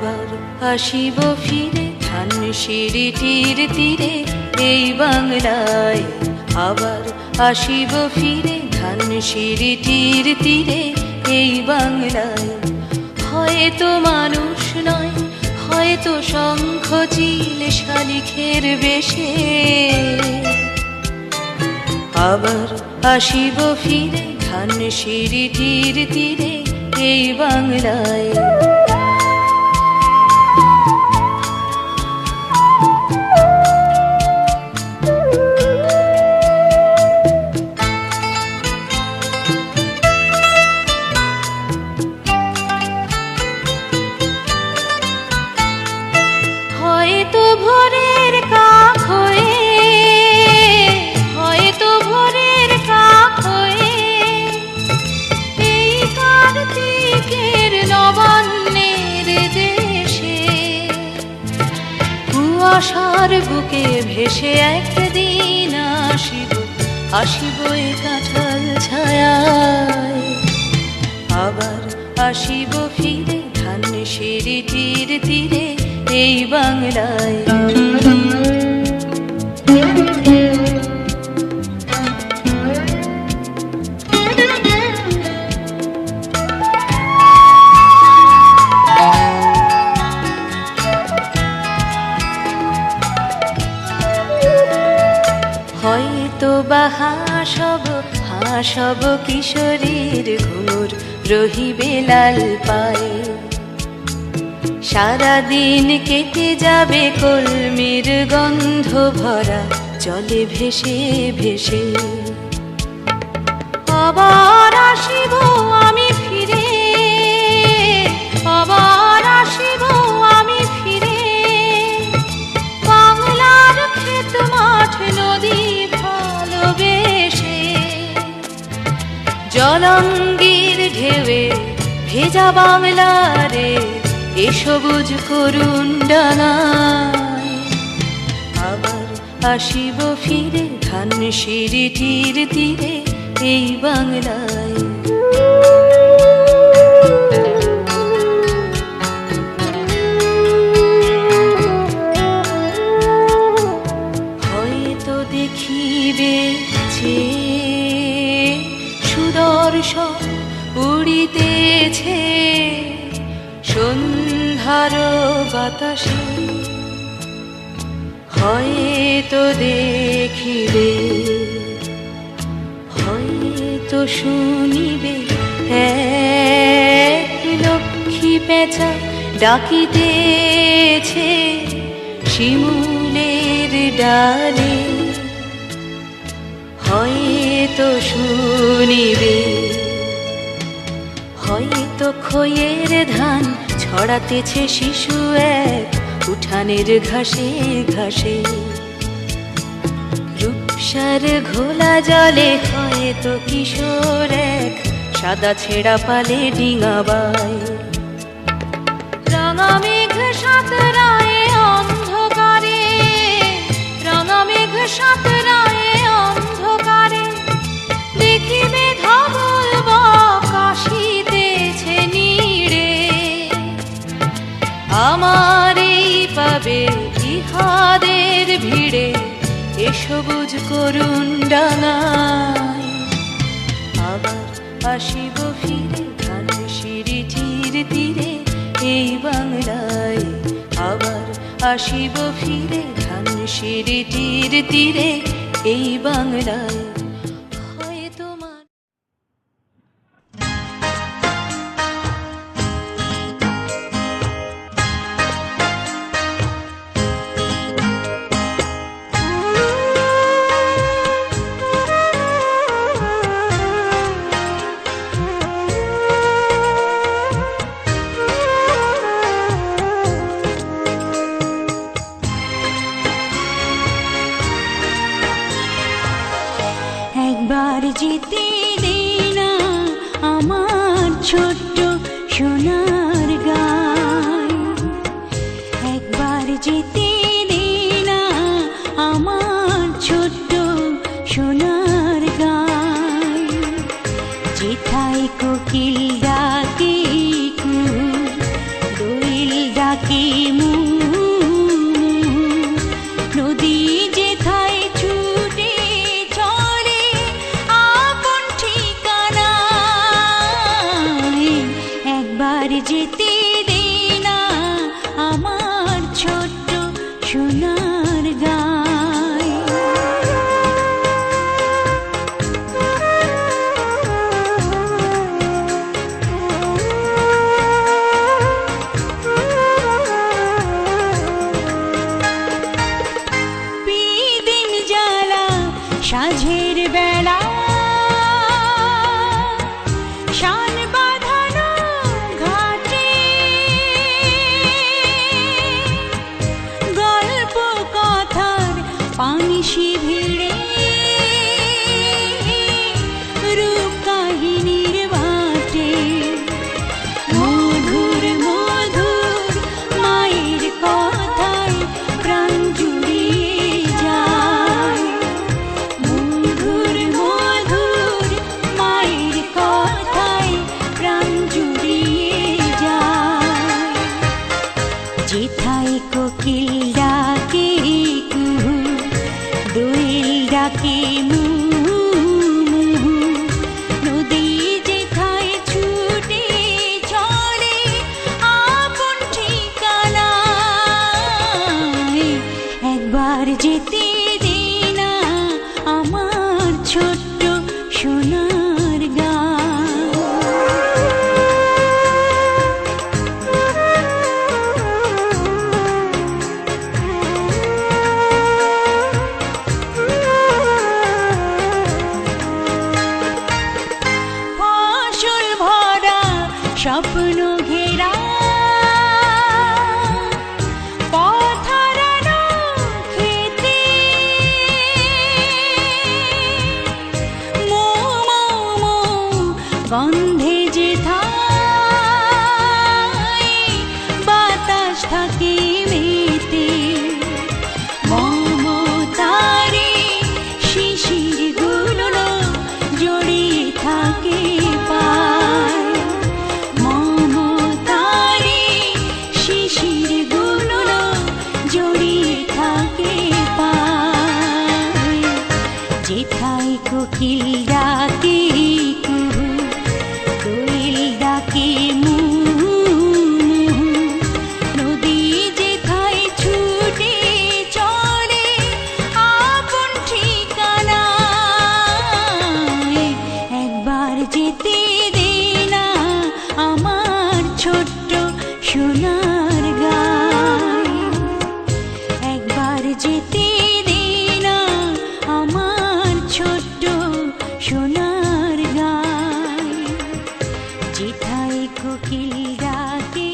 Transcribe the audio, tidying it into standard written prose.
আবার আসিব ফিরে ধানসিঁড়িটির তীরে এই বাংলায়, আবার আসিব ফিরে ধানসিঁড়িটির তীরে এই বাংলায়। হয়তো মানুষ নয়, হয়তো শঙ্খ চিল শালিখের বেশে, আবার আসিব ফিরে ধানসিঁড়িটির তীরে এই বাংলায়। হয়তো ভোরের কাক হয়ে, হয়তো ভোরের কাক হয়ে এই কার্তিকের নবান্নের দেশে কুয়াশার বুকে ভেসে একদিন আসিব, আসিব এ কাঁঠাল ছায়ায়। আবার আসিব ফিরে ধানসিঁড়িটির তীরে এই বাংলায়। হয়তো বা হাসব কিশোরীর ঘুঙুর রহিবে লাল পায়ে, সারাদিন কেটে যাবে কলমির গন্ধ ভরা জলে ভেসে ভেসে। আবার আসিব আমি ফিরে, আবার আসিব আমি ফিরে বাংলার ক্ষেত মাঠ নদী ভালোবেসে। জলঙ্গির ঢেউয়ে ভেজা বাংলারে এ সবুজ করুণ ডানায়। আবার আসিব ফিরে ধানসিঁড়িটির তীরে এই বাংলায়। হয়তো দেখিবে যে সুদর্শন উড়িতেছে সন্ধ্যার বাতাসে, হয়তো দেখিবে, হয়তো শুনিবে এক লক্ষ্মী পেঁচা ডাকিতেছে শিমুলের ডালে, হয়তো শুনিবে, হয়তো খইয়ের ধান ছড়াতেছে শিশু এক উঠানের ঘাসে ঘাসে। রূপসার ঘোলা জলে হয়তো কিশোর এক সাদা ছেঁড়া পালে ডিঙাবায়। রাঙা মেঘ সাঁতরায় অন্ধকারে, রাঙা মেঘ সাঁতরায় অন্ধকারে দেখিবে ধবল বক আসিতেছে নীড়ে। আমার এই পাবে ইহাদের ভিড়ে এ সবুজ করুণ ডাঙায়। আবার আসিব ফিরে ধানসিঁড়িটির তীরে এই বাংলায়, আবার আসিব ফিরে ধানসিঁড়িটির তীরে এই বাংলায়। একবার যেতে দে না আমার ছোট্ট সোনার গায়, একবার যেতে দে না আমার ছোট্ট সোনার গায়। যেথায় কোকিল ডাকে দোয়েল ডাকে যেতে দে না আমার ছোট্ট সোনার গায়। বিদিন জ্বালা সাঁঝের বেলা শান বাঁধানো ঘাটে, গল্প কথার পানিশি ভিড়ে রূপ কাহিনীর বাটে। মধুর মধুর মায়ের কথায় প্রাণ জুড়িয়ে যায়। মধুর মধুর মায়ের কথায় প্রাণ জুড়িয়ে যায়। যেথায় কোকিল ডাকে কুহু, দোয়েল ডাকে মুহু মুহু, নদী যেথায় ছুটে চলে আপন ঠিকানায়। একবার যেতে দে না আমার ছোট্ট সোনার গায়। ফসল ভরা স্বপ্ন ঘেরা পথ হারানো খেতে, মৌ মৌ মৌ গন্ধে যেথায় বাতাস থাকে মেতে। মমতারে শিশির গুলো জড়িয়ে থাকে পায়। মমতারে শিশির গুলো জড়িয়ে থাকে পায়। যেথায় কোকিল ডাকে কুহু, দোয়েল ডাকে মুহু মুহু, নদী যেথায় ছুটে চলে আপন ঠিকানায়। একবার যেতে দে না আমার ছোট্ট সোনার গায়। একবার যেতে দে না আমার ছোট্ট সোনার গায়। যেথায় কোকিল ডাকে